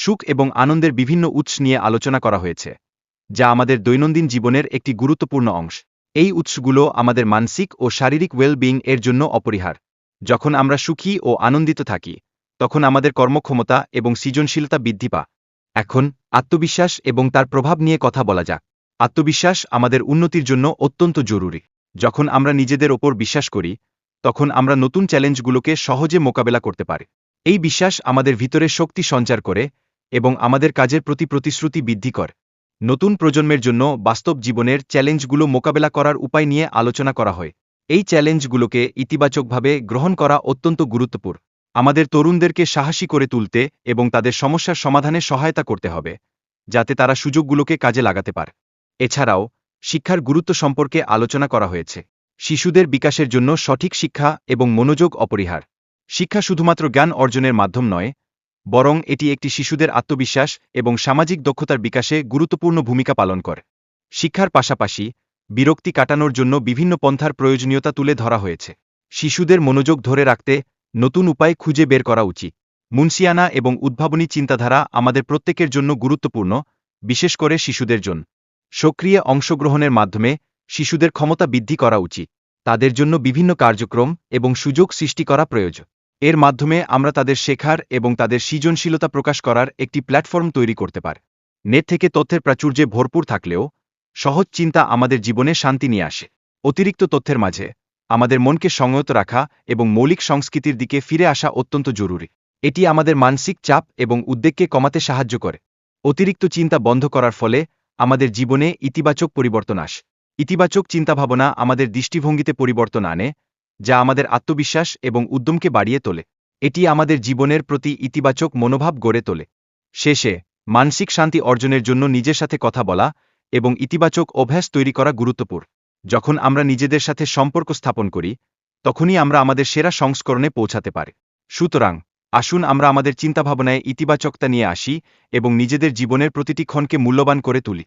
সুখ এবং আনন্দের বিভিন্ন উৎস নিয়ে আলোচনা করা হয়েছে, যা আমাদের দৈনন্দিন জীবনের একটি গুরুত্বপূর্ণ অংশ। এই উৎসগুলো আমাদের মানসিক ও শারীরিক ওয়েল-বিইং এর জন্য অপরিহার্য। যখন আমরা সুখী ও আনন্দিত থাকি, তখন আমাদের কর্মক্ষমতা এবং সৃজনশীলতা বৃদ্ধি পায়। এখন আত্মবিশ্বাস এবং তার প্রভাব নিয়ে কথা বলা যাক। আত্মবিশ্বাস আমাদের উন্নতির জন্য অত্যন্ত জরুরি। যখন আমরা নিজেদের ওপর বিশ্বাস করি, তখন আমরা নতুন চ্যালেঞ্জগুলোকে সহজে মোকাবেলা করতে পারি। এই বিশ্বাস আমাদের ভিতরে শক্তি সঞ্চার করে এবং আমাদের কাজের প্রতি প্রতিশ্রুতি বৃদ্ধি করে। নতুন প্রজন্মের জন্য বাস্তব জীবনের চ্যালেঞ্জগুলো মোকাবেলা করার উপায় নিয়ে আলোচনা করা হয়। এই চ্যালেঞ্জগুলোকে ইতিবাচকভাবে গ্রহণ করা অত্যন্ত গুরুত্বপূর্ণ। আমাদের তরুণদেরকে সাহসী করে তুলতে এবং তাদের সমস্যার সমাধানে সহায়তা করতে হবে, যাতে তারা সুযোগগুলোকে কাজে লাগাতে পারে। এছাড়াও শিক্ষার গুরুত্ব সম্পর্কে আলোচনা করা হয়েছে। শিশুদের বিকাশের জন্য সঠিক শিক্ষা এবং মনোযোগ অপরিহার্য। শিক্ষা শুধুমাত্র জ্ঞান অর্জনের মাধ্যম নয়, বরং এটি একটি শিশুদের আত্মবিশ্বাস এবং সামাজিক দক্ষতার বিকাশে গুরুত্বপূর্ণ ভূমিকা পালন করে। শিক্ষার পাশাপাশি বিরক্তি কাটানোর জন্য বিভিন্ন পন্থার প্রয়োজনীয়তা তুলে ধরা হয়েছে। শিশুদের মনোযোগ ধরে রাখতে নতুন উপায় খুঁজে বের করা উচিত। মুনসিয়ানা এবং উদ্ভাবনী চিন্তাধারা আমাদের প্রত্যেকের জন্য গুরুত্বপূর্ণ, বিশেষ করে শিশুদের জন্য। সক্রিয় অংশগ্রহণের মাধ্যমে শিশুদের ক্ষমতা বৃদ্ধি করা উচিত। তাদের জন্য বিভিন্ন কার্যক্রম এবং সুযোগ সৃষ্টি করা প্রয়োজন। এর মাধ্যমে আমরা তাদের শেখার এবং তাদের সৃজনশীলতা প্রকাশ করার একটি প্ল্যাটফর্ম তৈরি করতে পারি। নেট থেকে তথ্যের প্রাচুর্যে ভরপুর থাকলেও সহজ চিন্তা আমাদের জীবনে শান্তি নিয়ে আসে। অতিরিক্ত তথ্যের মাঝে আমাদের মনকে সংযত রাখা এবং মৌলিক সংস্কৃতির দিকে ফিরে আসা অত্যন্ত জরুরি। এটি আমাদের মানসিক চাপ এবং উদ্বেগকে কমাতে সাহায্য করে। অতিরিক্ত চিন্তা বন্ধ করার ফলে আমাদের জীবনে ইতিবাচক পরিবর্তন আসে। ইতিবাচক চিন্তাভাবনা আমাদের দৃষ্টিভঙ্গিতে পরিবর্তন আনে, যা আমাদের আত্মবিশ্বাস এবং উদ্যমকে বাড়িয়ে তোলে। এটি আমাদের জীবনের প্রতি ইতিবাচক মনোভাব গড়ে তোলে। শেষে, মানসিক শান্তি অর্জনের জন্য নিজের সাথে কথা বলা এবং ইতিবাচক অভ্যাস তৈরি করা গুরুত্বপূর্ণ। যখন আমরা নিজেদের সাথে সম্পর্ক স্থাপন করি, তখনই আমরা আমাদের সেরা সংস্করণে পৌঁছাতে পারি। সুতরাং, আসুন আমরা আমাদের চিন্তাভাবনায় ইতিবাচকতা নিয়ে আসি এবং নিজেদের জীবনের প্রতিটি ক্ষণকে মূল্যবান করে তুলি।